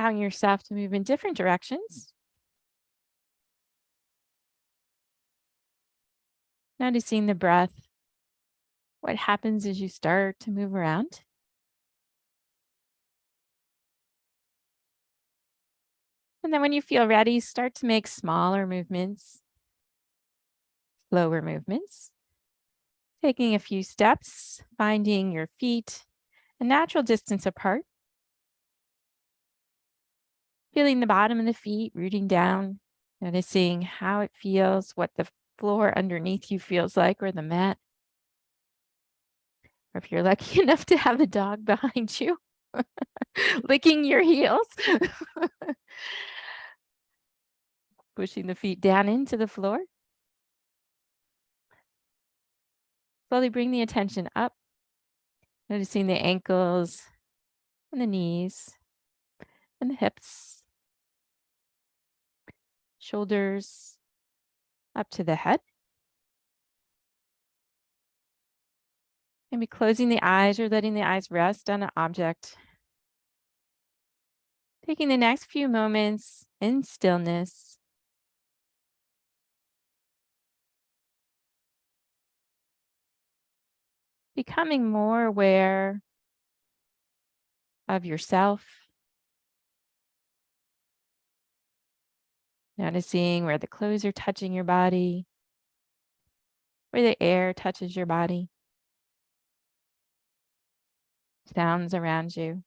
allowing yourself to move in different directions. Noticing the breath, what happens as you start to move around. And then when you feel ready, start to make smaller movements, slower movements. Taking a few steps, finding your feet a natural distance apart. Feeling the bottom of the feet rooting down, noticing how it feels, what the floor underneath you feels like, or the mat. Or if you're lucky enough to have a dog behind you, licking your heels. Pushing the feet down into the floor. Slowly bring the attention up, noticing the ankles and the knees and the hips, shoulders up to the head. Maybe closing the eyes or letting the eyes rest on an object. Taking the next few moments in stillness. Becoming more aware of yourself. Noticing where the clothes are touching your body, where the air touches your body. Sounds around you.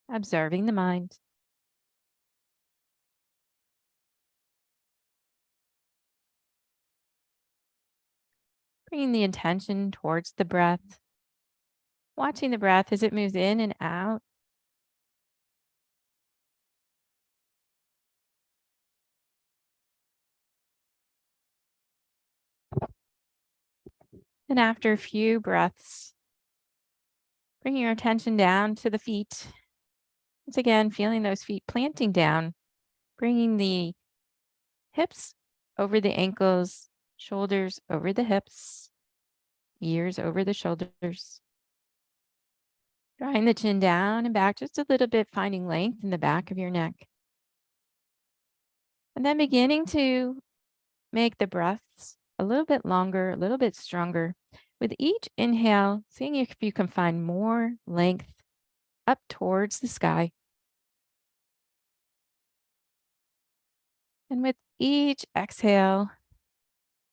Observing the mind. Bringing the attention towards the breath. Watching the breath as it moves in and out. And after a few breaths, bring your attention down to the feet. Once again, feeling those feet planting down, bringing the hips over the ankles, shoulders over the hips, ears over the shoulders. Drawing the chin down and back just a little bit, finding length in the back of your neck. And then beginning to make the breaths a little bit longer, a little bit stronger. With each inhale, seeing if you can find more length up towards the sky. And with each exhale,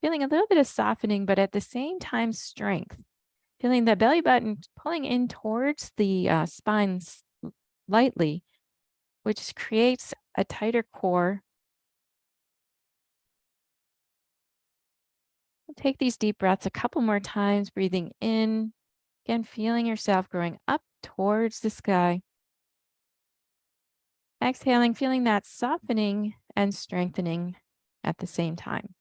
feeling a little bit of softening, but at the same time, strength. Feeling the belly button pulling in towards the spine lightly, which creates a tighter core. Take these deep breaths a couple more times, breathing in, again, feeling yourself growing up towards the sky. Exhaling, feeling that softening and strengthening at the same time.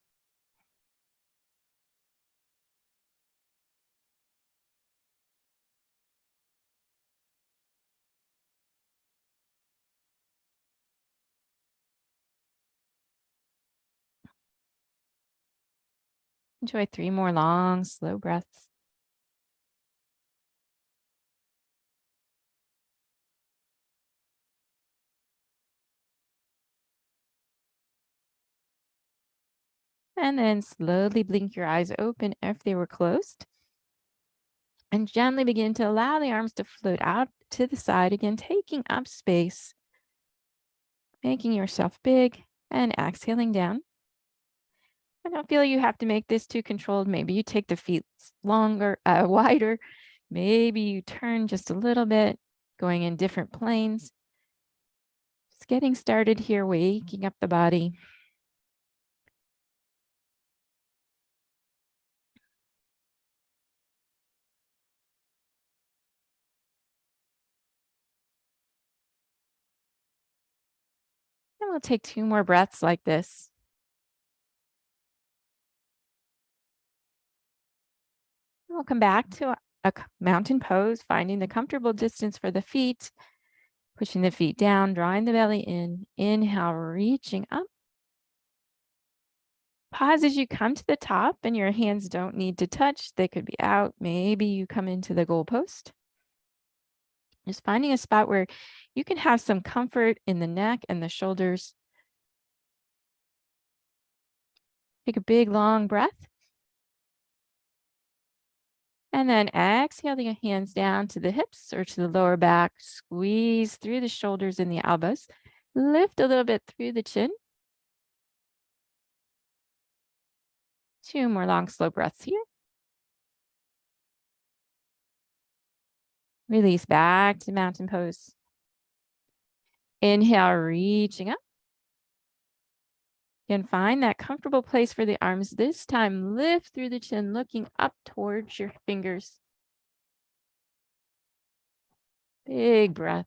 Enjoy 3 more long, slow breaths. And then slowly blink your eyes open if they were closed. And gently begin to allow the arms to float out to the side again, taking up space, making yourself big, and exhaling down. I don't feel you have to make this too controlled. Maybe you take the feet longer, wider. Maybe you turn just a little bit, going in different planes. Just getting started here, waking up the body. And we'll take 2 more breaths like this. We'll come back to a mountain pose, finding the comfortable distance for the feet, pushing the feet down, drawing the belly in. Inhale, reaching up. Pause as you come to the top and your hands don't need to touch. They could be out. Maybe you come into the goalpost. Just finding a spot where you can have some comfort in the neck and the shoulders. Take a big, long breath. And then exhale the hands down to the hips or to the lower back. Squeeze through the shoulders and the elbows. Lift a little bit through the chin. 2 more long, slow breaths here. Release back to mountain pose. Inhale, reaching up. Again, find that comfortable place for the arms. This time, lift through the chin, looking up towards your fingers. Big breath.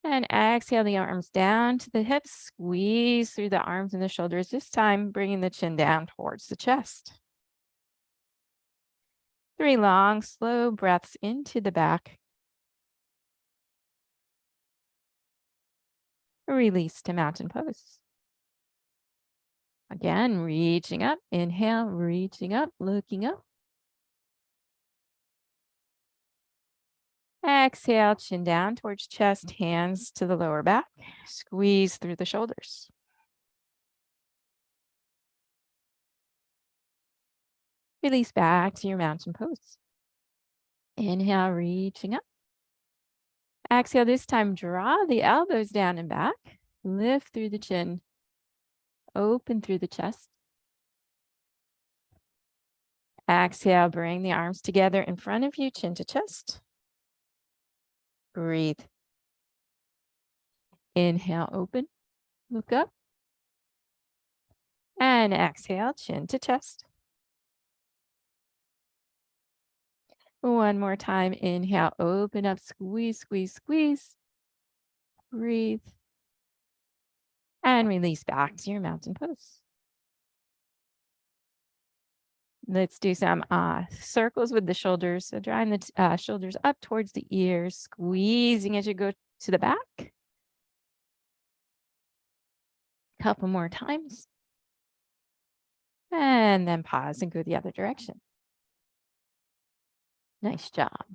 And exhale the arms down to the hips. Squeeze through the arms and the shoulders. This time, bringing the chin down towards the chest. 3 long, slow breaths into the back. Release to mountain pose. Again, reaching up. Inhale, reaching up, looking up. Exhale, chin down towards chest, hands to the lower back. Squeeze through the shoulders. Release back to your mountain pose. Inhale, reaching up. Exhale, this time draw the elbows down and back. Lift through the chin. Open through the chest. Exhale, bring the arms together in front of you, chin to chest. Breathe. Inhale, open. Look up. And exhale, chin to chest. One more time. Inhale, open up, squeeze, squeeze, squeeze. Breathe. And release back to your mountain pose. Let's do some circles with the shoulders. So drawing the shoulders up towards the ears, squeezing as you go to the back. Couple more times. And then pause and go the other direction. Nice job.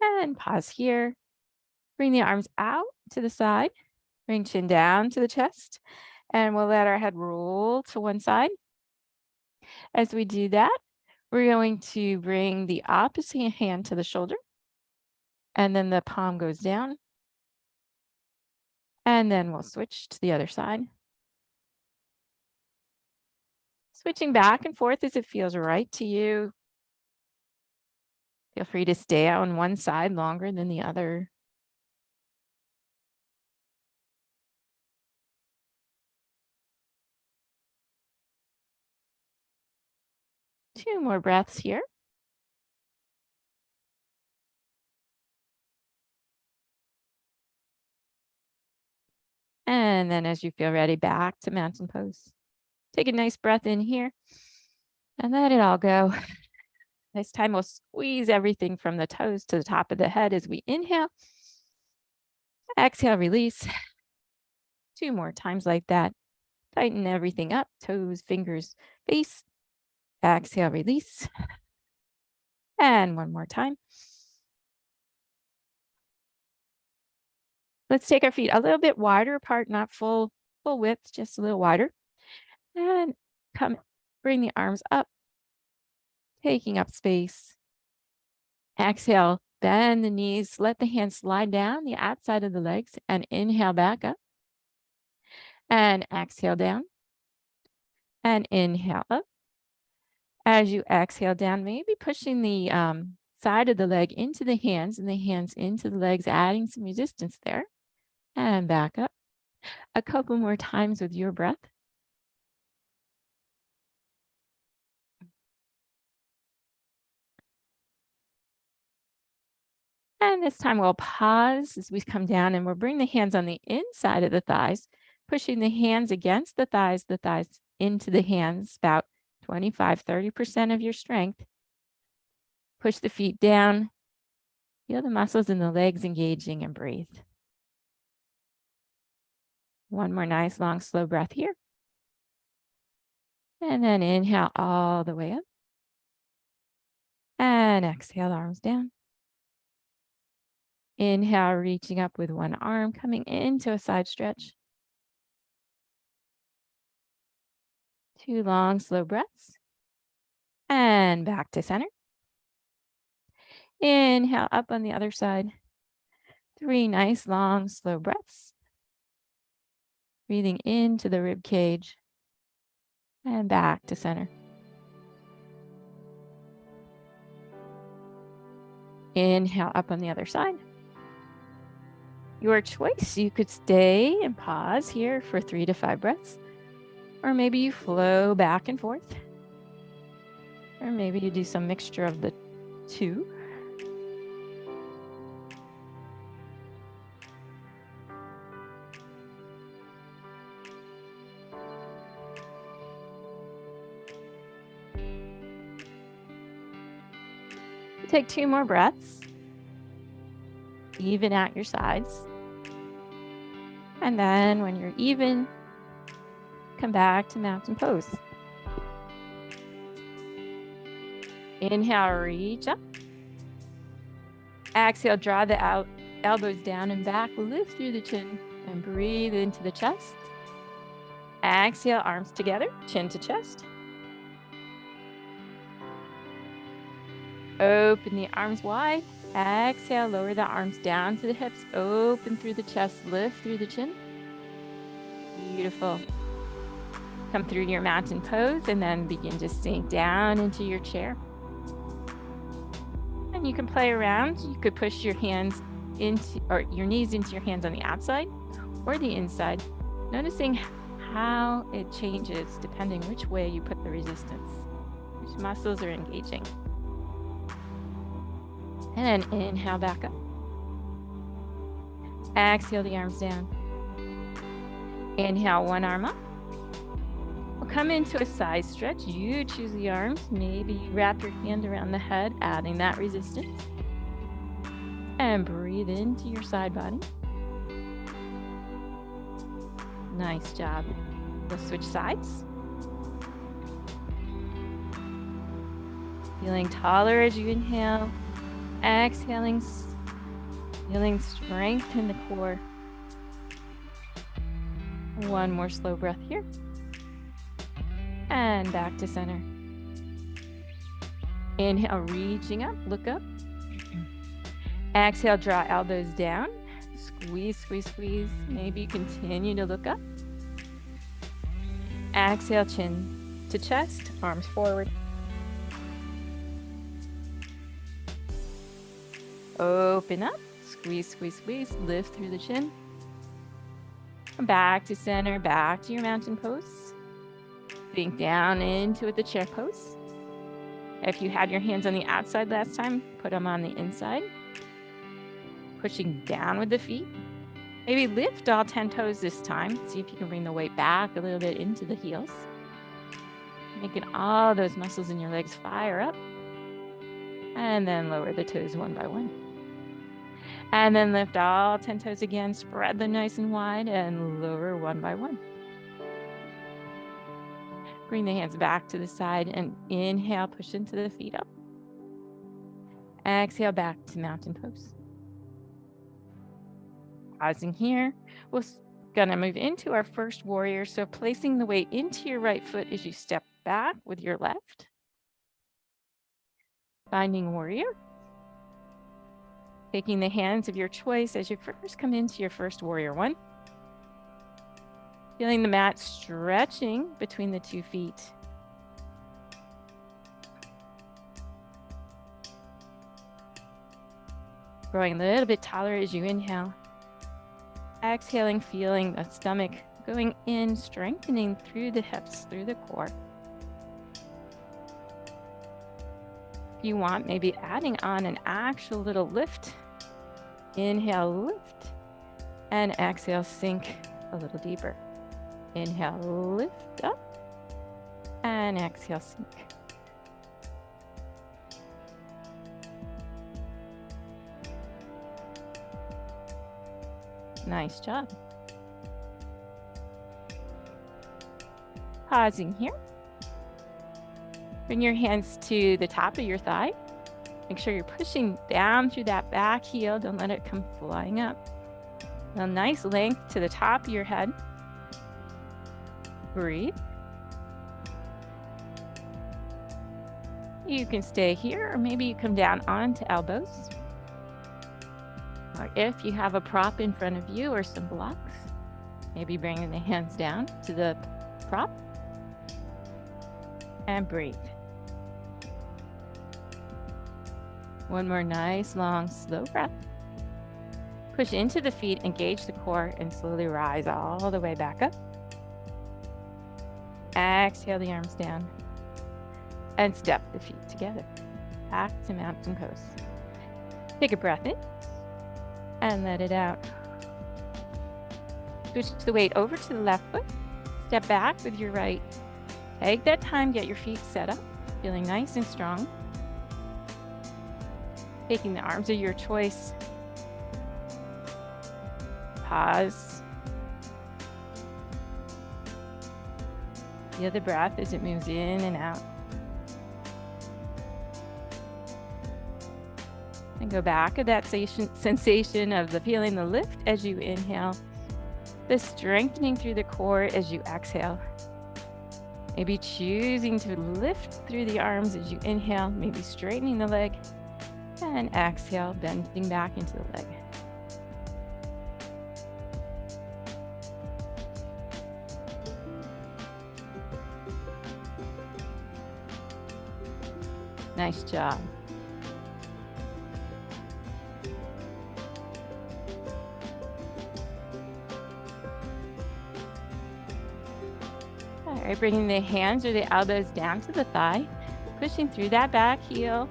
And pause here. Bring the arms out to the side. Bring chin down to the chest. And we'll let our head roll to one side. As we do that, we're going to bring the opposite hand to the shoulder. And then the palm goes down. And then we'll switch to the other side. Switching back and forth as it feels right to you. Feel free to stay on one side longer than the other. Two more breaths here. And then as you feel ready, back to mountain pose. Take a nice breath in here and let it all go. This time we'll squeeze everything from the toes to the top of the head as we inhale. Exhale, release. 2 more times like that. Tighten everything up, toes, fingers, face. Exhale, release. And one more time. Let's take our feet a little bit wider apart, not full width, just a little wider. And bring the arms up, taking up space. Exhale, bend the knees, let the hands slide down the outside of the legs and inhale back up. And exhale down. And inhale up. As you exhale down, maybe pushing the side of the leg into the hands and the hands into the legs, adding some resistance there. And back up. A couple more times with your breath. And this time we'll pause as we come down and we'll bring the hands on the inside of the thighs, pushing the hands against the thighs into the hands, about 25–30% of your strength. Push the feet down. Feel the muscles in the legs engaging and breathe. One more nice, long, slow breath here. And then inhale all the way up. And exhale, arms down. Inhale, reaching up with one arm, coming into a side stretch. 2 long, slow breaths. And back to center. Inhale, up on the other side. 3 nice, long, slow breaths. Breathing into the rib cage. And back to center. Inhale, up on the other side. Your choice. You could stay and pause here for 3 to 5 breaths. Or maybe you flow back and forth. Or maybe you do some mixture of the two. Take 2 more breaths. Even out your sides. And then when you're even, come back to mountain pose. Inhale, reach up. Exhale, draw the elbows down and back. Lift through the chin and breathe into the chest. Exhale, arms together, chin to chest. Open the arms wide. Exhale, lower the arms down to the hips. Open through the chest, lift through the chin. Beautiful. Come through your mountain pose and then begin to sink down into your chair. And you can play around. You could push your hands into, or your knees into your hands on the outside or the inside, noticing how it changes depending which way you put the resistance, which muscles are engaging. And then inhale back up. Exhale the arms down. Inhale, one arm up. We'll come into a side stretch. You choose the arms. Maybe you wrap your hand around the head, adding that resistance. And breathe into your side body. Nice job. We'll switch sides. Feeling taller as you inhale. Exhaling, feeling strength in the core. One more slow breath here. And back to center. Inhale, reaching up, look up. Exhale, draw elbows down. Squeeze, squeeze, squeeze. Maybe you continue to look up. Exhale, chin to chest, arms forward. Open up, squeeze, squeeze, squeeze, lift through the chin. Back to center, back to your mountain pose. Sink down into the chair pose. If you had your hands on the outside last time, put them on the inside. Pushing down with the feet. Maybe lift all 10 toes this time. See if you can bring the weight back a little bit into the heels. Making all those muscles in your legs fire up. And then lower the toes one by one. And then lift all 10 toes again, spread them nice and wide and lower one by one. Bring the hands back to the side and inhale, push into the feet up. Exhale, back to mountain pose. Pausing here, we're gonna move into our first warrior. So placing the weight into your right foot as you step back with your left. Finding warrior. Taking the hands of your choice as you first come into your first warrior one. Feeling the mat stretching between the 2 feet. Growing a little bit taller as you inhale. Exhaling, feeling the stomach going in, strengthening through the hips, through the core. If you want, maybe adding on an actual little lift. Inhale, lift, and exhale, sink a little deeper. Inhale, lift up, and exhale, sink. Nice job. Pausing here. Bring your hands to the top of your thigh. Make sure you're pushing down through that back heel. Don't let it come flying up. Now, nice length to the top of your head. Breathe. You can stay here, or maybe you come down onto elbows. Or if you have a prop in front of you or some blocks, maybe bringing the hands down to the prop. And breathe. One more nice, long, slow breath. Push into the feet, engage the core, and slowly rise all the way back up. Exhale the arms down. And step the feet together. Back to mountain pose. Take a breath in. And let it out. Switch the weight over to the left foot. Step back with your right. Take that time, get your feet set up. Feeling nice and strong. Taking the arms of your choice. Pause. Feel the breath as it moves in and out. And go back to that sensation of feeling the lift as you inhale. The strengthening through the core as you exhale. Maybe choosing to lift through the arms as you inhale, maybe straightening the leg. And exhale, bending back into the leg. Nice job. All right, bringing the hands or the elbows down to the thigh, pushing through that back heel.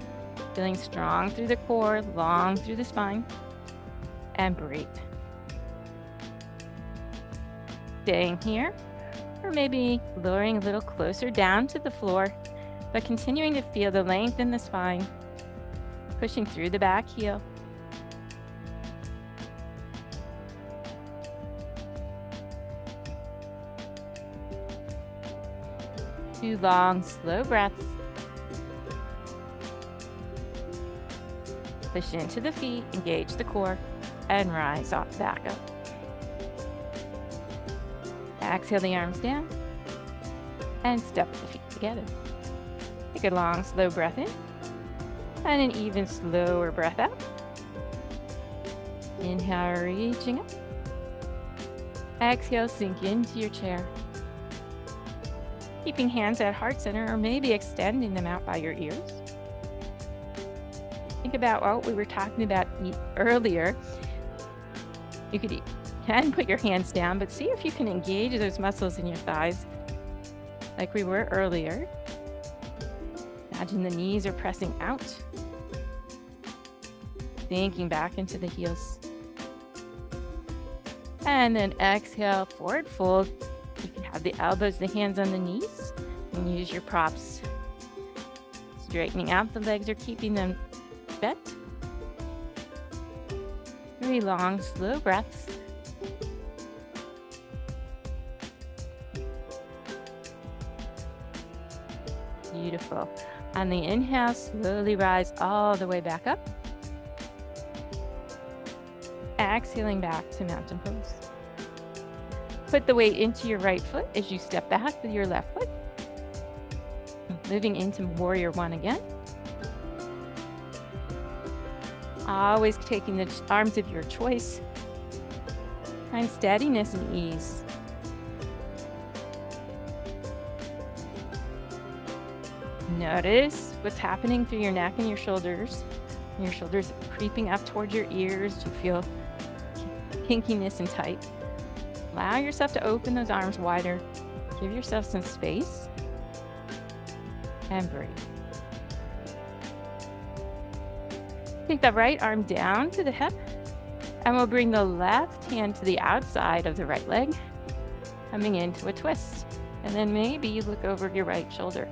Feeling strong through the core, long through the spine, and breathe. Staying here, or maybe lowering a little closer down to the floor, but continuing to feel the length in the spine, pushing through the back heel. Two long, slow breaths. Push into the feet, engage the core, and rise off back up. Exhale the arms down, and step the feet together. Take a long, slow breath in, and an even slower breath out. Inhale, reaching up. Exhale, sink into your chair. Keeping hands at heart center, or maybe extending them out by your ears. Think about what we were talking about earlier. You can put your hands down, but see if you can engage those muscles in your thighs like we were earlier. Imagine the knees are pressing out. Sinking back into the heels. And then exhale, forward fold. You can have the elbows, the hands on the knees, and use your props. Straightening out the legs or keeping them bent. 3 long, slow breaths. Beautiful. On the inhale, slowly rise all the way back up. Exhaling back to mountain pose. Put the weight into your right foot as you step back with your left foot. Moving into warrior one again. Always taking the arms of your choice. Find steadiness and ease. Notice what's happening through your neck and your shoulders. Your shoulders creeping up towards your ears. You feel kinkiness and tight. Allow yourself to open those arms wider. Give yourself some space. And breathe. Take the right arm down to the hip, and we'll bring the left hand to the outside of the right leg, coming into a twist. And then maybe you look over your right shoulder.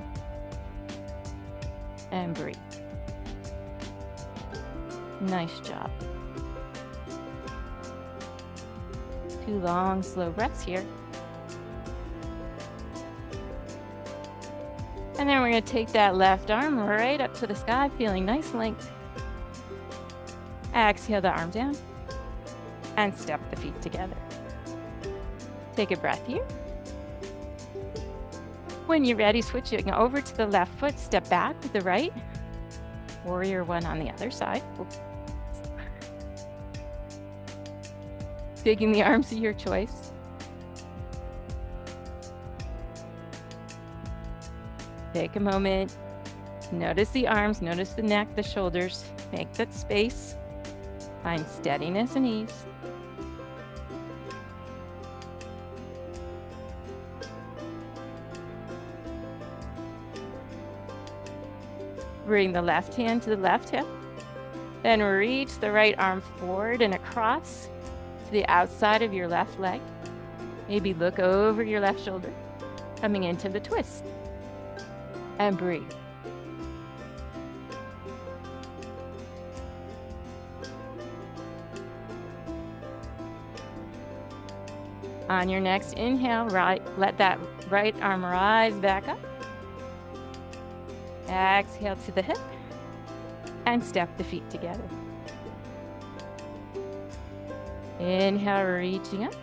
And breathe. Nice job. 2 long, slow breaths here. And then we're going to take that left arm right up to the sky, feeling nice length. Exhale the arm down and step the feet together. Take a breath here. When you're ready, switching over to the left foot, step back with the right. Warrior one on the other side. Taking the arms of your choice. Take a moment. Notice the arms, notice the neck, the shoulders. Make that space. Find steadiness and ease. Bring the left hand to the left hip. Then reach the right arm forward and across to the outside of your left leg. Maybe look over your left shoulder, coming into the twist. And breathe. On your next inhale, let that right arm rise back up. Exhale to the hip and step the feet together. Inhale, reaching up.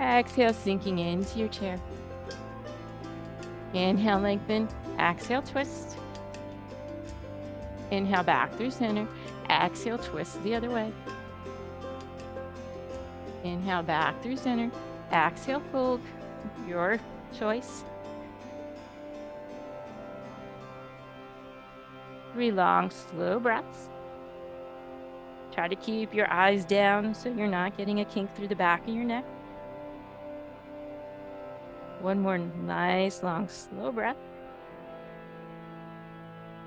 Exhale, sinking into your chair. Inhale, lengthen. Exhale, twist. Inhale, back through center. Exhale, twist the other way. Inhale, back through center. Exhale, fold. Your choice. 3 long, slow breaths. Try to keep your eyes down so you're not getting a kink through the back of your neck. 1 more nice, long, slow breath.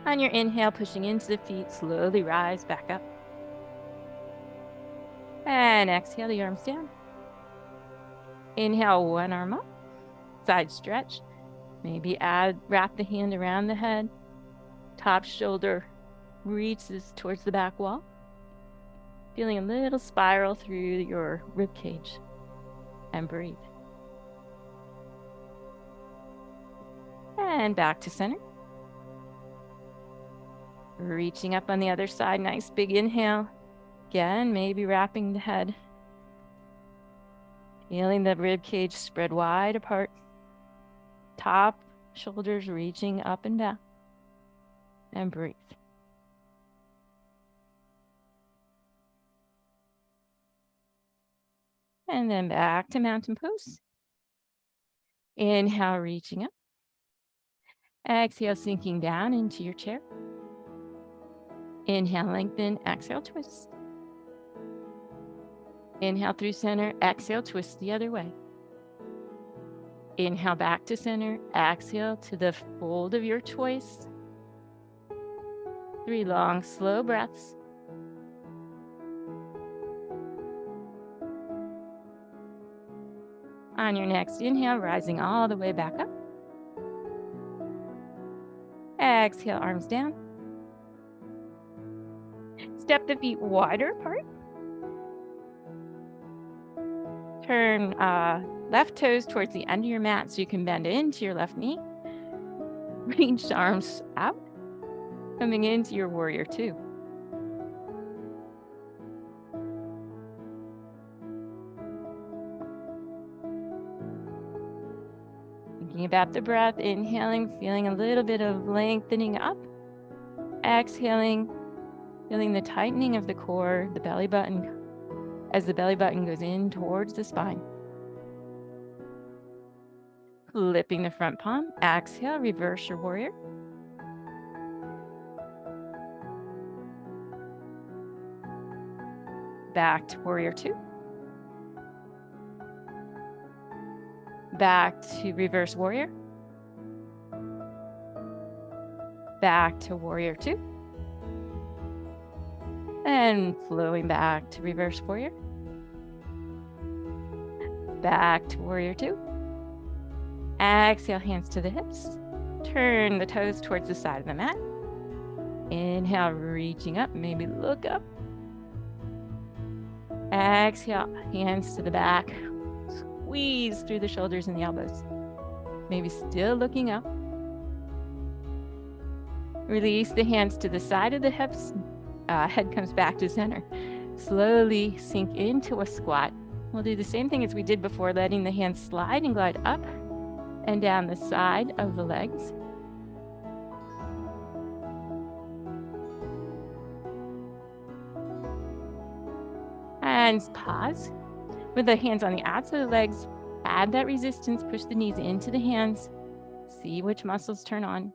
On your inhale, pushing into the feet, slowly rise back up. And exhale, the arms down. Inhale, 1 arm up. Side stretch. Maybe wrap the hand around the head. Top shoulder reaches towards the back wall. Feeling a little spiral through your rib cage. And breathe. And back to center. Reaching up on the other side. Nice big inhale. Again, maybe wrapping the head. Feeling the rib cage spread wide apart. Top shoulders reaching up and back. And breathe. And then back to mountain pose. Inhale, reaching up. Exhale, sinking down into your chair. Inhale, lengthen. Exhale, twist. Inhale through center. Exhale, twist the other way. Inhale back to center. Exhale to the fold of your choice. 3 long, slow breaths. On your next inhale, rising all the way back up. Exhale, arms down. Step the feet wider apart. Turn left toes towards the end of your mat so you can bend into your left knee. Reach the arms out, coming into your warrior two. Thinking about the breath, inhaling, feeling a little bit of lengthening up. Exhaling, feeling the tightening of the core, the belly button, as the belly button goes in towards the spine. Flipping the front palm. Exhale, reverse your warrior. Back to warrior two. Back to reverse warrior. Back to warrior two. And flowing back to reverse warrior. Back to warrior two. Exhale, hands to the hips. Turn the toes towards the side of the mat. Inhale, reaching up, maybe look up. Exhale, hands to the back. Squeeze through the shoulders and the elbows. maybe still looking up. Release the hands to the side of the hips. Head comes back to center. Slowly sink into a squat. We'll do the same thing as we did before, letting the hands slide and glide up and down the side of the legs. And pause. With the hands on the outside of the legs, add that resistance, push the knees into the hands. See which muscles turn on.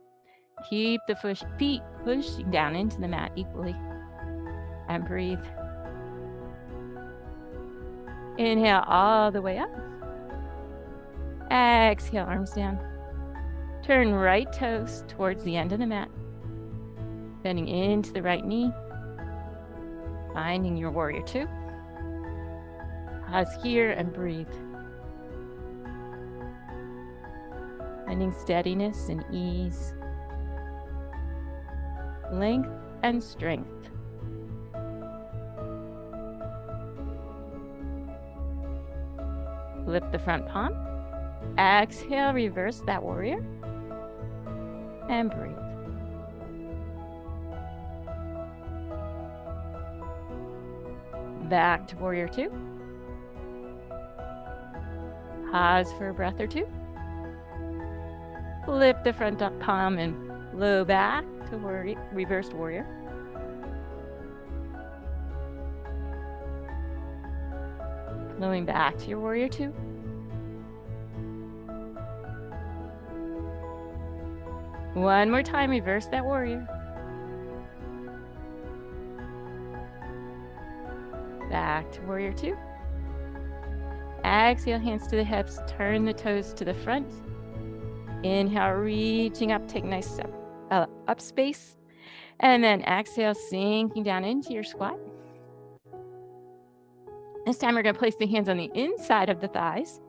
Keep the feet pushing down into the mat equally. And breathe. Inhale all the way up. Exhale, arms down. Turn right toes towards the end of the mat. Bending into the right knee. Finding your warrior two. Pause here and breathe. Finding steadiness and ease. Length and strength. Flip the front palm. Exhale, reverse that warrior. And breathe. Back to warrior two. Pause for a breath or two. Flip the front palm and blow back to reversed warrior. Flowing back to your warrior two. One more time, reverse that warrior. Back to warrior two. Exhale, hands to the hips, turn the toes to the front. Inhale, reaching up, take a nice step up space. And then exhale, sinking down into your squat. This time we're going to place the hands on the inside of the thighs.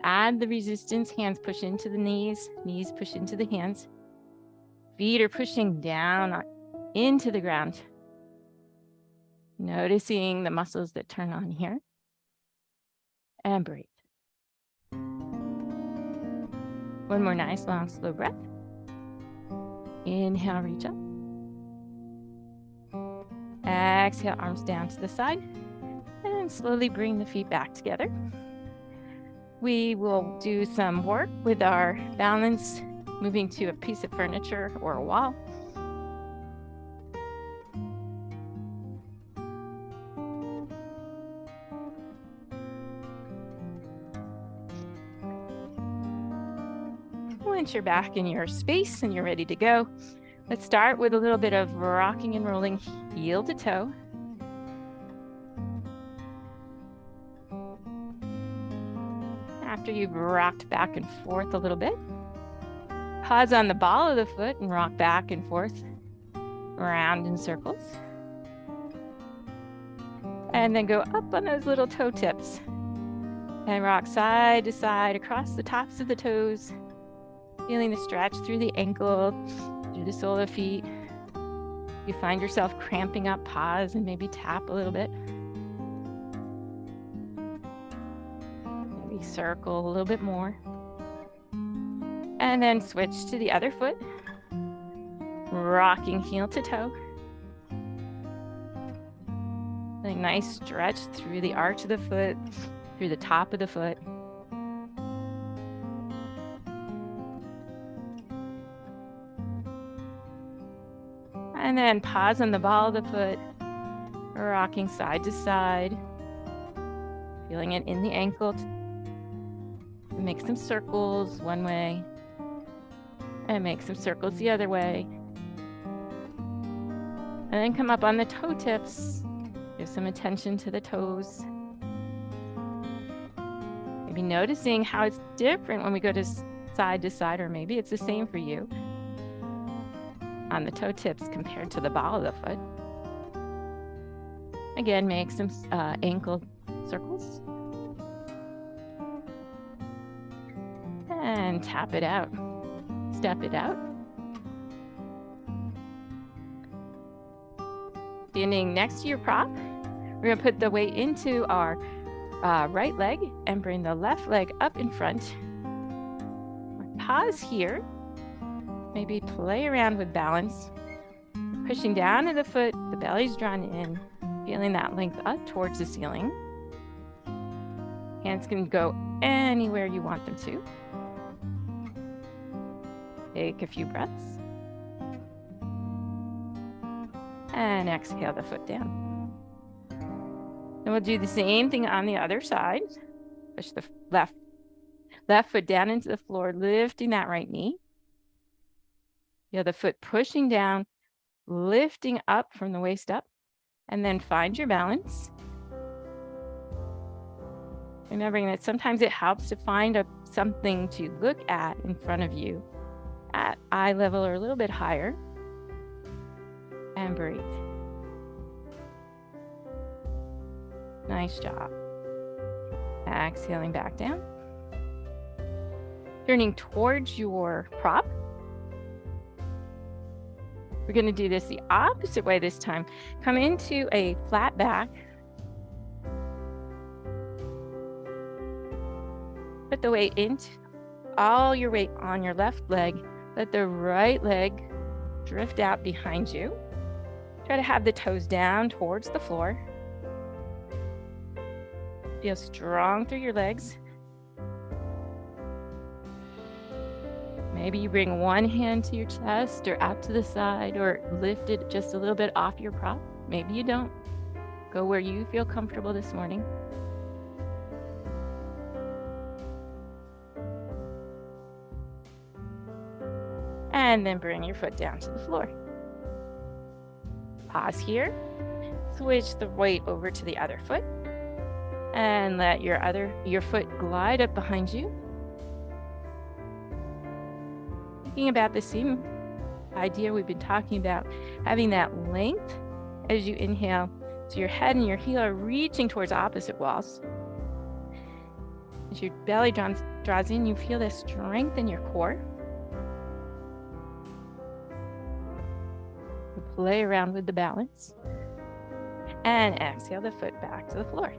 Add the resistance, hands push into the knees push into the hands. Feet are pushing down into the ground. Noticing the muscles that turn on here. And breathe. One more nice, long, slow breath. Inhale, reach up. Exhale, arms down to the side. And slowly bring the feet back together. We will do some work with our balance, moving to a piece of furniture or a wall. Once you're back in your space and you're ready to go, let's start with a little bit of rocking and rolling heel to toe. After you've rocked back and forth a little bit, pause on the ball of the foot and rock back and forth around in circles. And then go up on those little toe tips and rock side to side across the tops of the toes. Feeling the stretch through the ankle, through the sole of the feet. If you find yourself cramping up, pause and maybe tap a little bit. Maybe circle a little bit more. And then switch to the other foot. Rocking heel to toe. A nice stretch through the arch of the foot, through the top of the foot. And then pause on the ball of the foot, rocking side to side, feeling it in the ankle. Make some circles one way, and make some circles the other way. And then come up on the toe tips, give some attention to the toes. Maybe noticing how it's different when we go to side, or maybe it's the same for you. On the toe tips compared to the ball of the foot. Again, make some ankle circles. And tap it out. Step it out. Standing next to your prop, we're going to put the weight into our right leg and bring the left leg up in front. pause here. Maybe play around with balance. Pushing down to the foot, the belly's drawn in, feeling that length up towards the ceiling. Hands can go anywhere you want them to. Take a few breaths. And exhale the foot down. And we'll do the same thing on the other side. Push the left foot down into the floor, lifting that right knee. The other foot pushing down, lifting up from the waist up, and then find your balance. Remembering that sometimes it helps to find something to look at in front of you at eye level or a little bit higher. And breathe. Nice job. Exhaling back down. Turning towards your prop. We're going to do this the opposite way this time. Come into a flat back. Put the weight into all your weight on your left leg. Let the right leg drift out behind you. Try to have the toes down towards the floor. Feel strong through your legs. Maybe you bring one hand to your chest or out to the side or lift it just a little bit off your prop. Maybe you don't. Go where you feel comfortable this morning. And then bring your foot down to the floor. Pause here. Switch the weight over to the other foot. And let your foot glide up behind you. Thinking about the same idea we've been talking about, having that length as you inhale. So your head and your heel are reaching towards opposite walls. As your belly draws in, you feel the strength in your core. Play around with the balance. And exhale the foot back to the floor.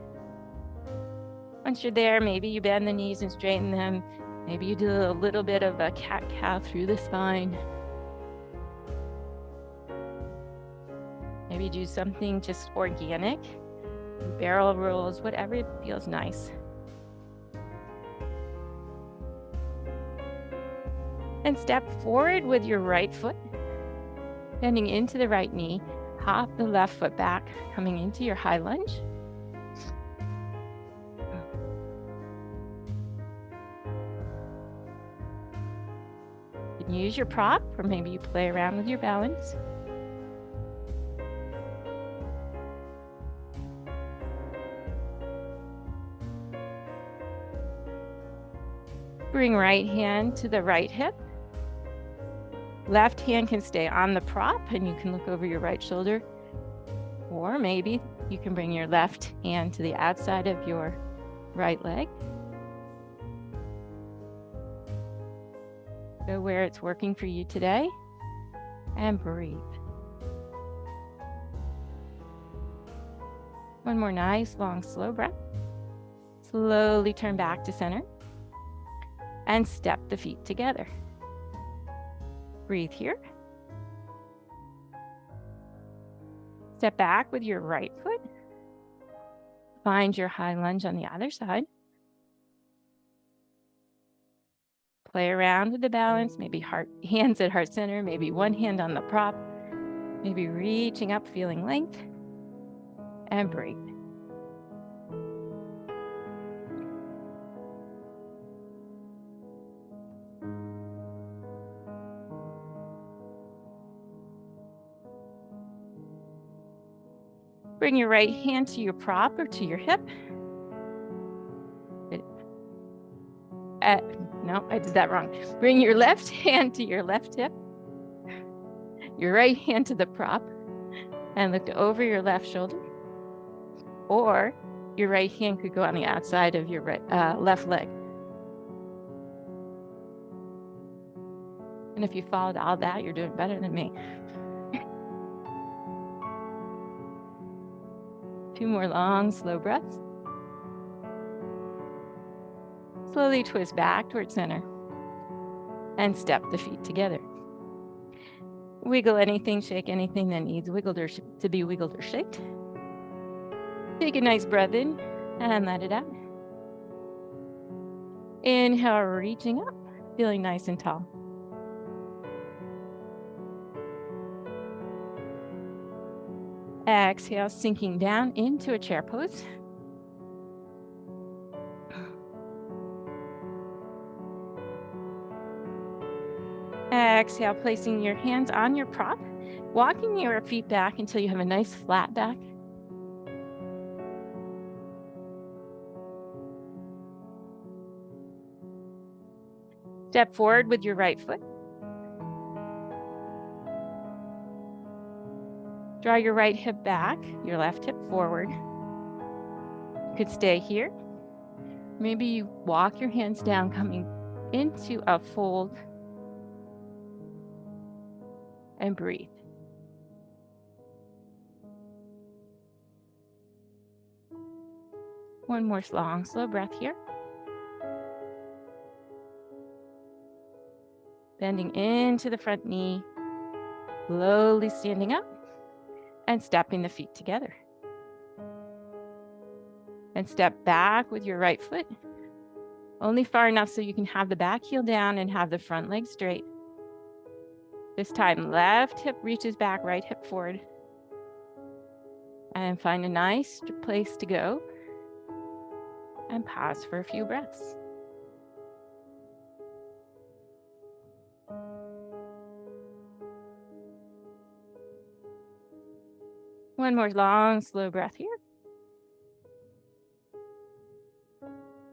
Once you're there, maybe you bend the knees and straighten them. Maybe you do a little bit of a cat-cow through the spine. Maybe do something just organic, barrel rolls, whatever feels nice. And step forward with your right foot, bending into the right knee. Hop the left foot back, coming into your high lunge. You can use your prop, or maybe you play around with your balance. Bring right hand to the right hip. Left hand can stay on the prop and you can look over your right shoulder. Or maybe you can bring your left hand to the outside of your right leg. Go where it's working for you today and breathe. One more nice, long, slow breath. Slowly turn back to center and step the feet together. Breathe here. Step back with your right foot. Find your high lunge on the other side. Play around with the balance, maybe hands at heart center, maybe one hand on the prop, maybe reaching up, feeling length, and breathe. Bring your right hand to your prop or to your hip. No, I did that wrong. Bring your left hand to your left hip, your right hand to the prop, and look over your left shoulder. Or your right hand could go on the outside of your left leg. And if you followed all that, you're doing better than me. 2 more long, slow breaths. Slowly twist back towards center. and step the feet together. Wiggle anything, shake anything that needs wiggled or to be wiggled or shaked. Take a nice breath in and let it out. Inhale, reaching up, feeling nice and tall. Exhale, sinking down into a chair pose. Exhale, placing your hands on your prop, walking your feet back until you have a nice flat back. Step forward with your right foot. Draw your right hip back, your left hip forward. You could stay here. Maybe you walk your hands down, coming into a fold, and breathe. One more long, slow breath here. Bending into the front knee, slowly standing up and stepping the feet together. And step back with your right foot, only far enough so you can have the back heel down and have the front leg straight. This time, left hip reaches back, right hip forward. And find a nice place to go. And pause for a few breaths. One more long, slow breath here.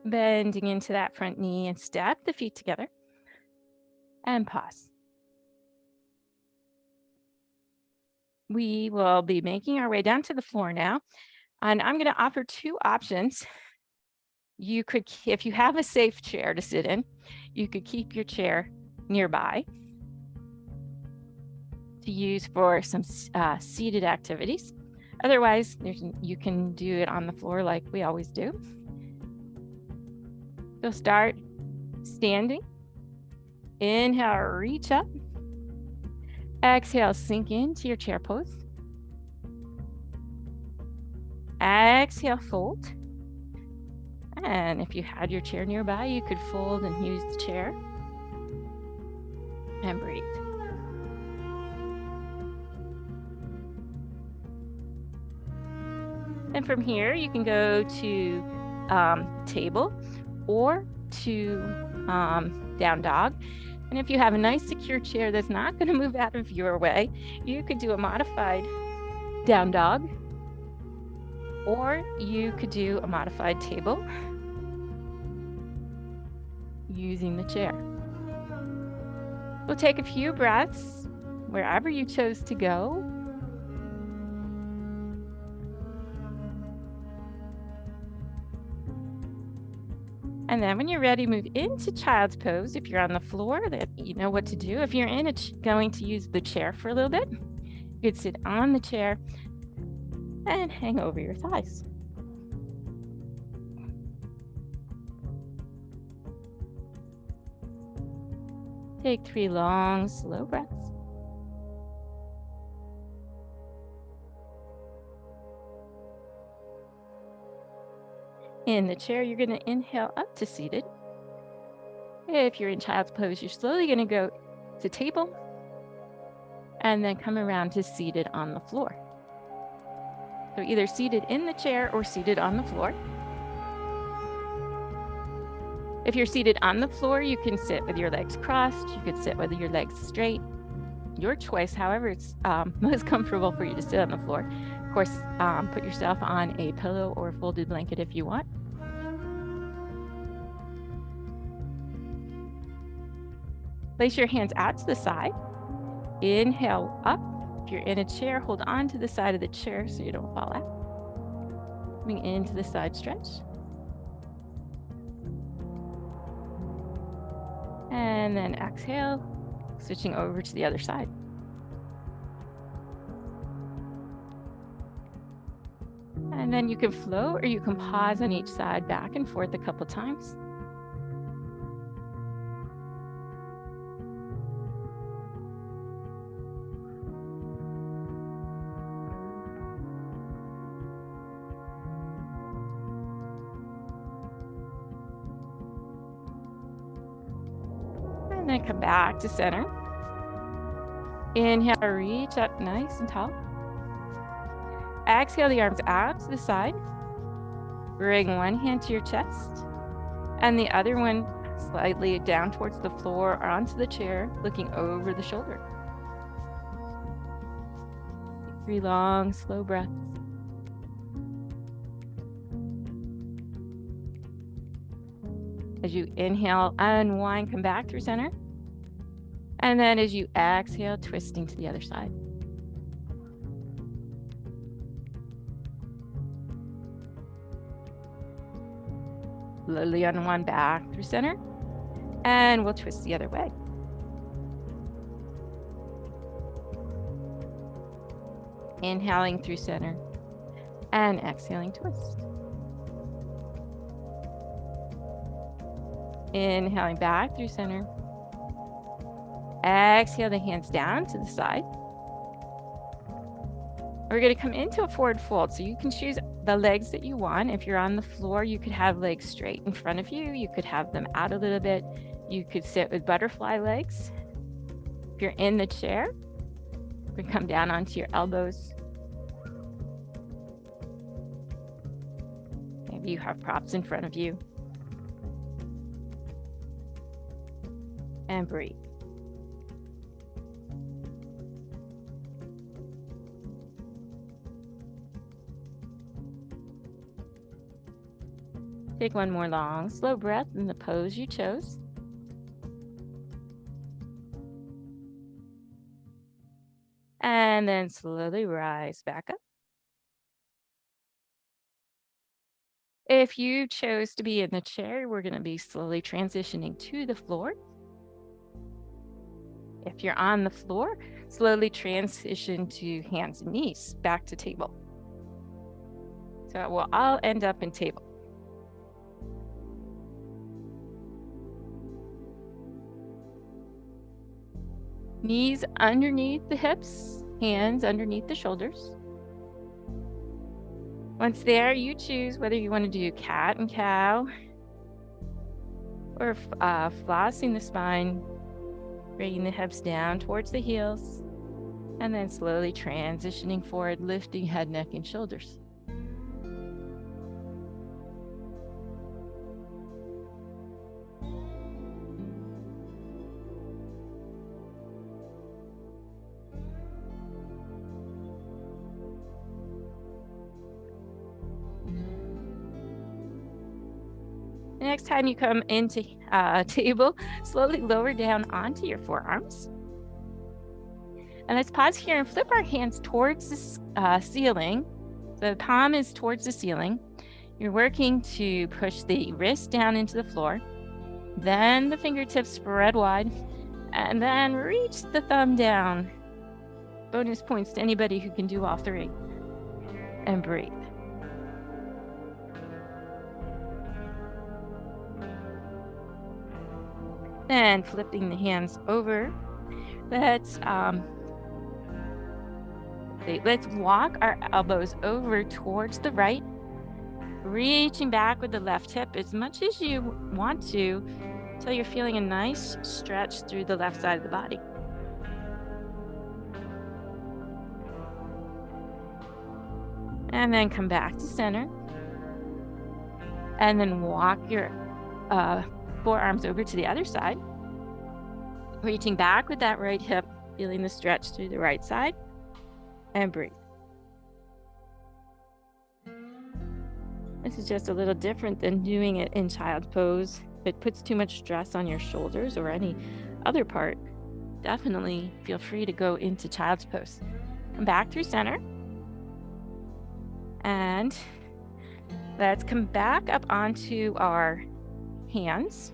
Bending into that front knee and step the feet together. And pause. We will be making our way down to the floor now. And I'm going to offer two options. You could, if you have a safe chair to sit in, you could keep your chair nearby to use for some seated activities. Otherwise, you can do it on the floor like we always do. So start standing. Inhale, reach up. Exhale, sink into your chair pose. Exhale, fold. And if you had your chair nearby, you could fold and use the chair. And breathe. And from here, you can go to table or to down dog. And if you have a nice secure chair that's not going to move out of your way, you could do a modified down dog, or you could do a modified table using the chair. We'll take a few breaths wherever you chose to go. And then when you're ready, move into child's pose. If you're on the floor, that you know what to do. If you're going to use the chair for a little bit, you could sit on the chair and hang over your thighs. Take 3 long, slow breaths. In the chair, you're going to inhale up to seated. If you're in child's pose, you're slowly going to go to table and then come around to seated on the floor. So either seated in the chair or seated on the floor. If you're seated on the floor, you can sit with your legs crossed. You could sit with your legs straight. Your choice, however it's most comfortable for you to sit on the floor. Of course, put yourself on a pillow or folded blanket if you want. Place your hands out to the side. Inhale up. If you're in a chair, hold on to the side of the chair so you don't fall out. Coming into the side stretch. And then exhale, switching over to the other side. And then you can float or you can pause on each side back and forth a couple times. Then come back to center. Inhale, reach up nice and tall. Exhale the arms out to the side. Bring one hand to your chest and the other one slightly down towards the floor or onto the chair, looking over the shoulder. Take 3 long, slow breaths. As you inhale, unwind, come back through center. And then as you exhale, twisting to the other side. Slowly unwind back through center. And we'll twist the other way. Inhaling through center and exhaling, twist. Inhaling back through center. Exhale the hands down to the side. We're going to come into a forward fold. So you can choose the legs that you want. If you're on the floor, you could have legs straight in front of you. You could have them out a little bit. You could sit with butterfly legs. If you're in the chair, you can come down onto your elbows. Maybe you have props in front of you. And breathe. Take one more long, slow breath in the pose you chose. And then slowly rise back up. If you chose to be in the chair, we're going to be slowly transitioning to the floor. If you're on the floor, slowly transition to hands and knees, back to table. So we'll all end up in table. Knees underneath the hips, hands underneath the shoulders. Once there, you choose whether you want to do cat and cow or flossing the spine, bringing the hips down towards the heels, and then slowly transitioning forward, lifting head, neck, and shoulders. Next time you come into table, slowly lower down onto your forearms. And let's pause here and flip our hands towards the ceiling. So the palm is towards the ceiling. You're working to push the wrist down into the floor. Then the fingertips spread wide. And then reach the thumb down. Bonus points to anybody who can do all 3. And breathe. Then flipping the hands over, let's walk our elbows over towards the right, reaching back with the left hip as much as you want to until you're feeling a nice stretch through the left side of the body. And then come back to center. And then walk your forearms over to the other side, reaching back with that right hip, feeling the stretch through the right side, and breathe. This is just a little different than doing it in child's pose. If it puts too much stress on your shoulders or any other part, definitely feel free to go into child's pose. Come back through center, and let's come back up onto our hands.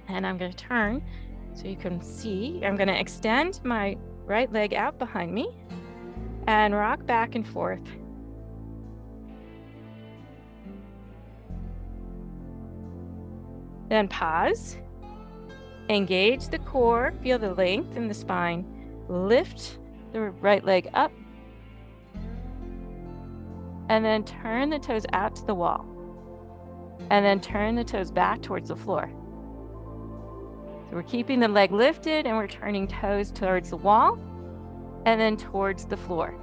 And I'm going to turn so you can see. I'm going to extend my right leg out behind me and rock back and forth. Then pause. Engage the core. Feel the length in the spine. Lift the right leg up. And then turn the toes out to the wall. And then turn the toes back towards the floor. So So we're keeping the leg lifted and we're turning toes towards the wall and then towards the floor.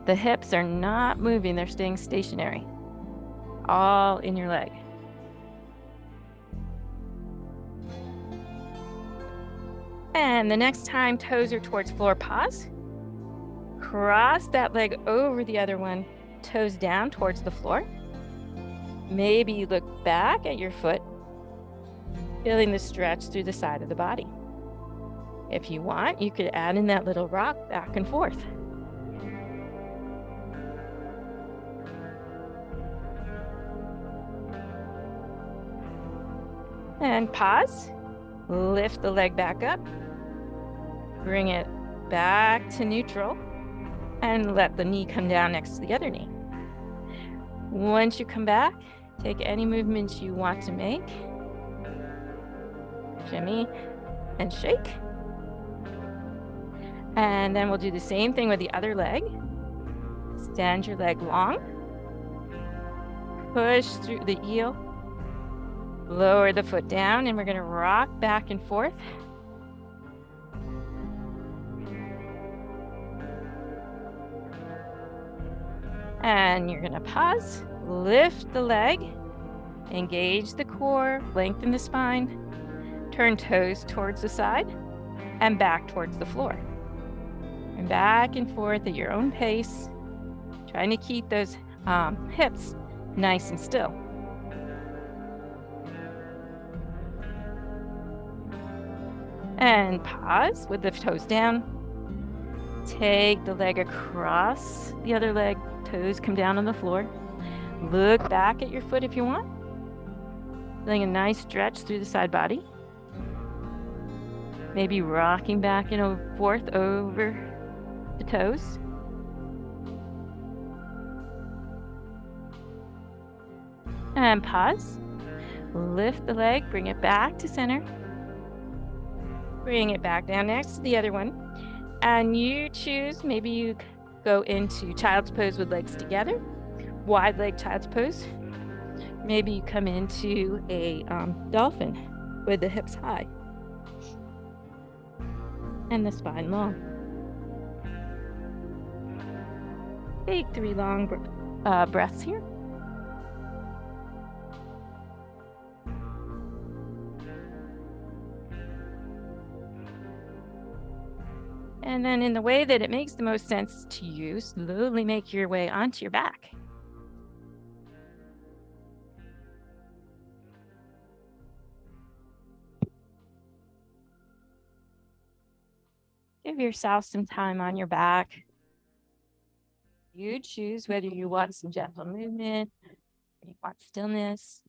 The hips are not moving, they're staying stationary, all in your leg. And the next time toes are towards floor, pause. Cross that leg over the other one, toes down towards the floor. Maybe you look back at your foot, feeling the stretch through the side of the body. If you want, you could add in that little rock back and forth. And pause, lift the leg back up, bring it back to neutral, and let the knee come down next to the other knee. Once you come back, take any movements you want to make. Shimmy and shake. And then we'll do the same thing with the other leg. Stand your leg long. Push through the heel. Lower the foot down, and we're going to rock back and forth. And you're going to pause, lift the leg, engage the core, lengthen the spine, turn toes towards the side, and back towards the floor. And back and forth at your own pace, trying to keep those hips nice and still. And pause with the toes down. Take the leg across the other leg, toes come down on the floor. Look back at your foot if you want. Feeling a nice stretch through the side body. Maybe rocking back and forth over the toes. And pause. Lift the leg, bring it back to center. Bring it back down next to the other one. And you choose, maybe you go into child's pose with legs together, wide leg child's pose. Maybe you come into a dolphin with the hips high and the spine long. Take 3 long breaths here. And then in the way that it makes the most sense to you, slowly make your way onto your back. Give yourself some time on your back. You choose whether you want some gentle movement, or you want stillness.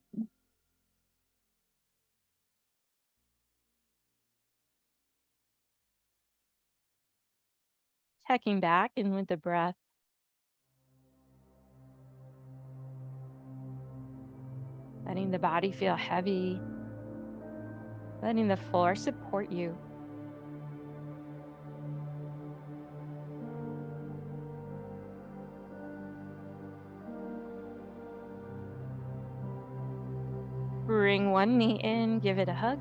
Checking back in with the breath. Letting the body feel heavy. Letting the floor support you. Bring one knee in, give it a hug.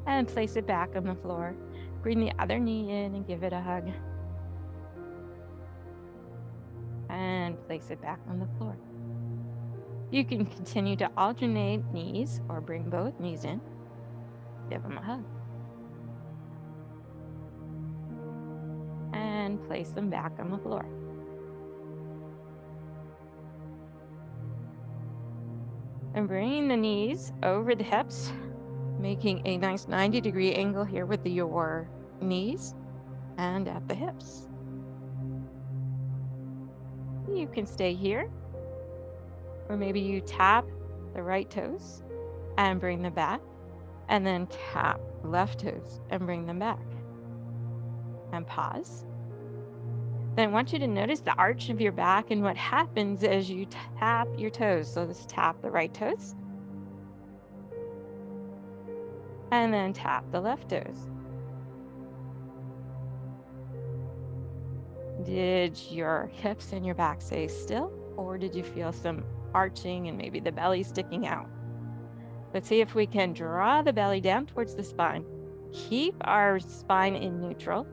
And place it back on the floor. Bring the other knee in and give it a hug. And place it back on the floor. You can continue to alternate knees or bring both knees in. Give them a hug. And place them back on the floor. And bringing the knees over the hips, making a nice 90-degree angle here with your knees and at the hips. You can stay here, or maybe you tap the right toes and bring them back, and then tap left toes and bring them back. And pause. Then I want you to notice the arch of your back and what happens as you tap your toes. So let's tap the right toes. And then tap the left toes. Did your hips and your back stay still, or did you feel some arching and maybe the belly sticking out? Let's see if we can draw the belly down towards the spine. Keep our spine in neutral.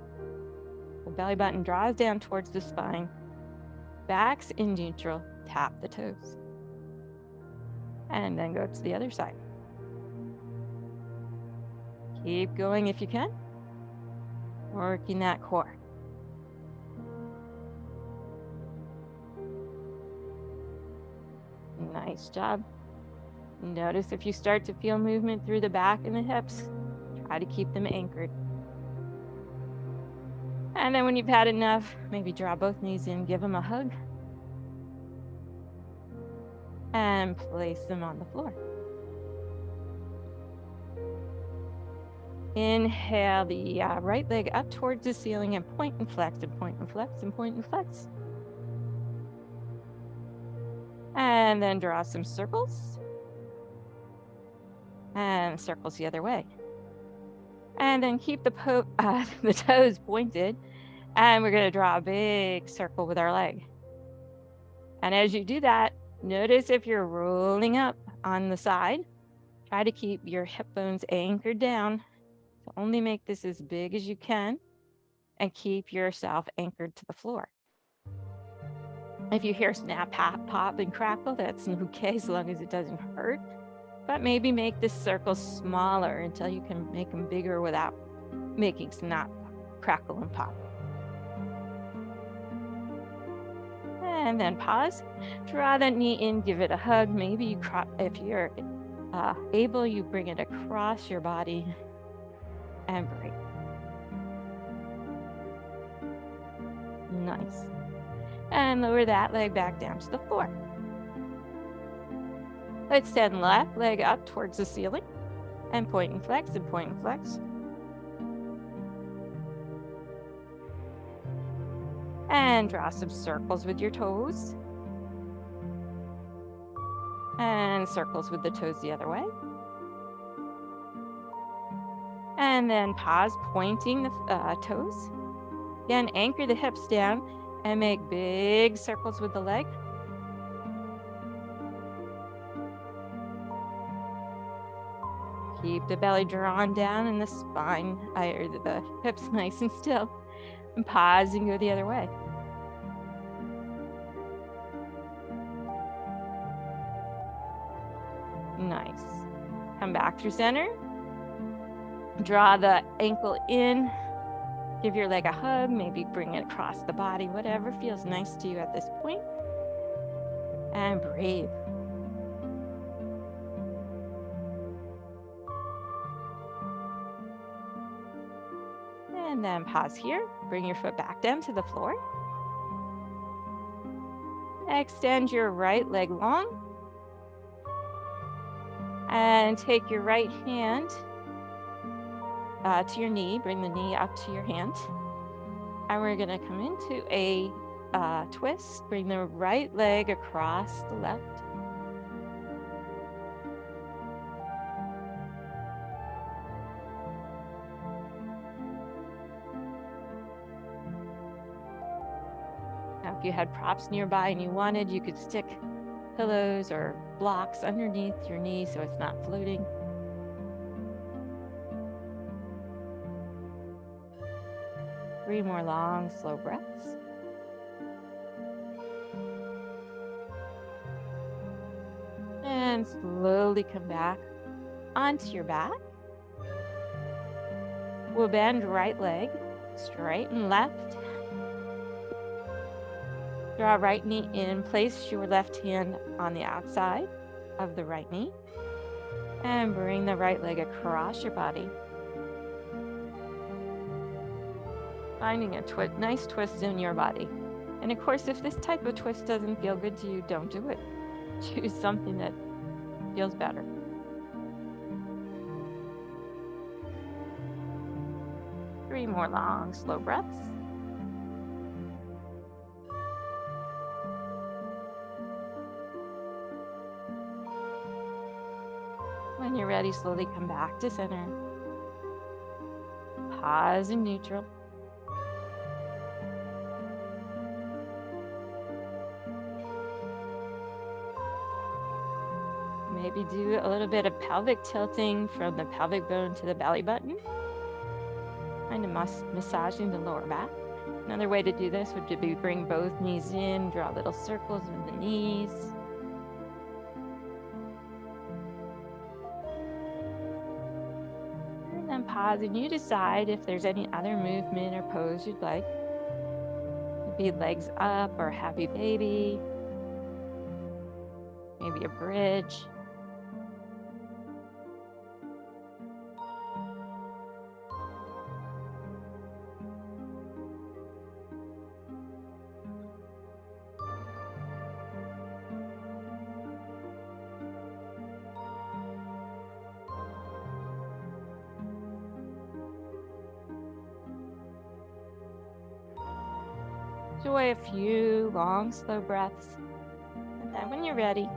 The belly button draws down towards the spine. Back's in neutral. Tap the toes. And then go to the other side. Keep going if you can. Working that core. Nice job. Notice if you start to feel movement through the back and the hips, try to keep them anchored. And then when you've had enough, maybe draw both knees in, give them a hug, and place them on the floor. Inhale the right leg up towards the ceiling and point and flex and point and flex and point and flex. And then draw some circles. And circles the other way. And then keep the toes pointed. And we're going to draw a big circle with our leg. And as you do that, notice if you're rolling up on the side, try to keep your hip bones anchored down. So only make this as big as you can and keep yourself anchored to the floor. If you hear snap, pop, and crackle, that's okay as long as it doesn't hurt. But maybe make this circle smaller until you can make them bigger without making snap, crackle, and pop. And then pause. Draw that knee in, give it a hug. Maybe if you're able, you bring it across your body and break. Nice. And lower that leg back down to the floor. Let's send left leg up towards the ceiling and point and flex and point and flex. And draw some circles with your toes. And circles with the toes the other way. And then pause, pointing the toes. Again, anchor the hips down and make big circles with the leg. Keep the belly drawn down and the spine, or the hips nice and still. And pause and go the other way. Nice. Come back through center. Draw the ankle in. Give your leg a hug. Maybe bring it across the body, whatever feels nice to you at this point. And breathe. And then pause here. Bring your foot back down to the floor. Extend your right leg long. And take your right hand to your knee. Bring the knee up to your hand. And we're going to come into a twist. Bring the right leg across the left. Now, if you had props nearby and you wanted, you could stick pillows or blocks underneath your knee so it's not floating. Three more long, slow breaths. And slowly come back onto your back. We'll bend right leg, straighten left. Draw right knee in, place your left hand on the outside of the right knee, and bring the right leg across your body. Finding a nice twist in your body. And of course, if this type of twist doesn't feel good to you, don't do it. Choose something that feels better. Three more long, slow breaths. When you're ready, slowly come back to center. Pause in neutral. Maybe do a little bit of pelvic tilting from the pelvic bone to the belly button, kind of massaging the lower back. Another way to do this would be bring both knees in, draw little circles with the knees. And then pause, and you decide if there's any other movement or pose you'd like. Maybe legs up or happy baby. Maybe a bridge. Enjoy a few long, slow breaths. And then when you're ready,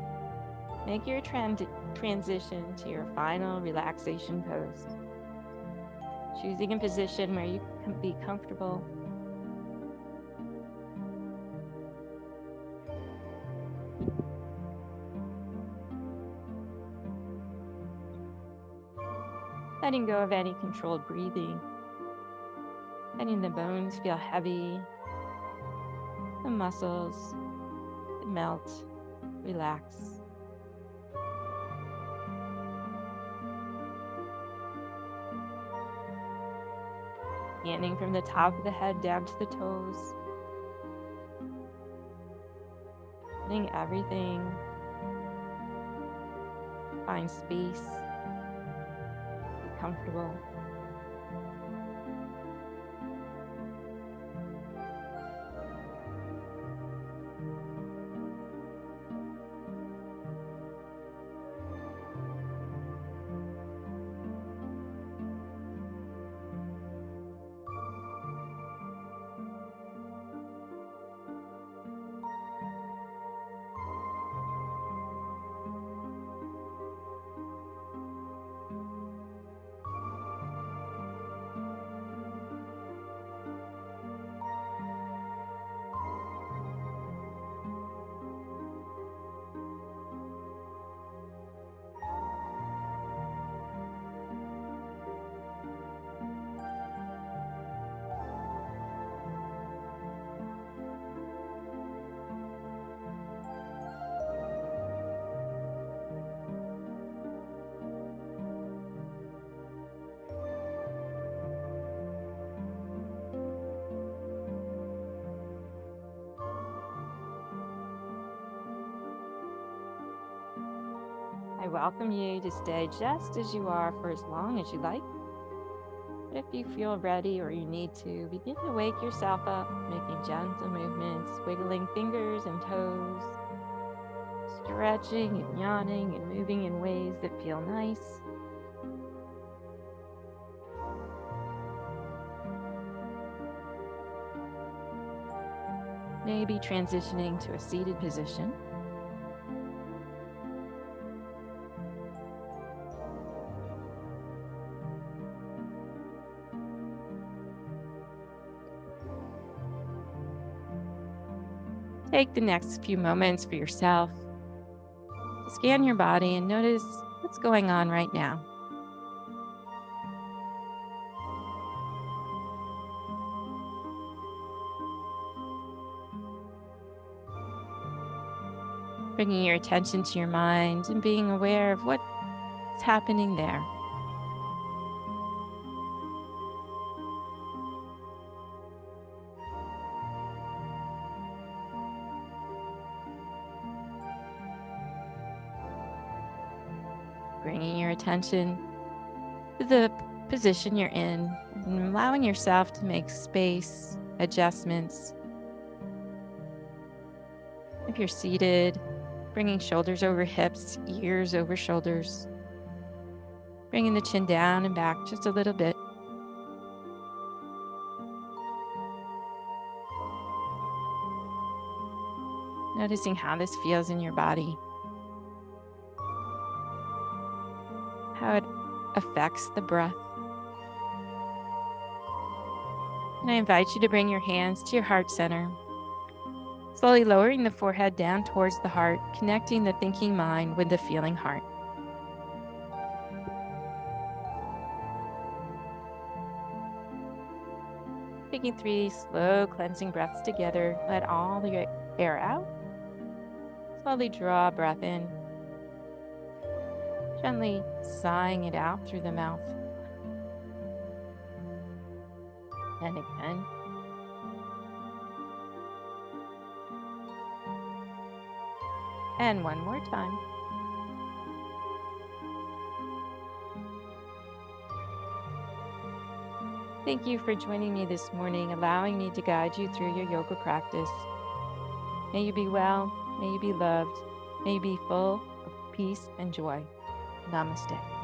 make your transition to your final relaxation pose. Choosing a position where you can be comfortable. Letting go of any controlled breathing. Letting the bones feel heavy. The muscles melt, relax. Scanning from the top of the head down to the toes. Letting everything find space, be comfortable. I welcome you to stay just as you are for as long as you like. But if you feel ready or you need to, begin to wake yourself up, making gentle movements, wiggling fingers and toes, stretching and yawning and moving in ways that feel nice. Maybe transitioning to a seated position. Take the next few moments for yourself to scan your body and notice what's going on right now. Bringing your attention to your mind and being aware of what's happening there. Bringing your attention to the position you're in and allowing yourself to make space, adjustments. If you're seated, bringing shoulders over hips, ears over shoulders. Bringing the chin down and back just a little bit. Noticing how this feels in your body. How it affects the breath. And I invite you to bring your hands to your heart center. Slowly lowering the forehead down towards the heart, connecting the thinking mind with the feeling heart. Taking 3 slow cleansing breaths together, let all your air out. Slowly draw a breath in, gently sighing it out through the mouth. And again. And one more time. Thank you for joining me this morning, allowing me to guide you through your yoga practice. May you be well, may you be loved, may you be full of peace and joy. Namaste.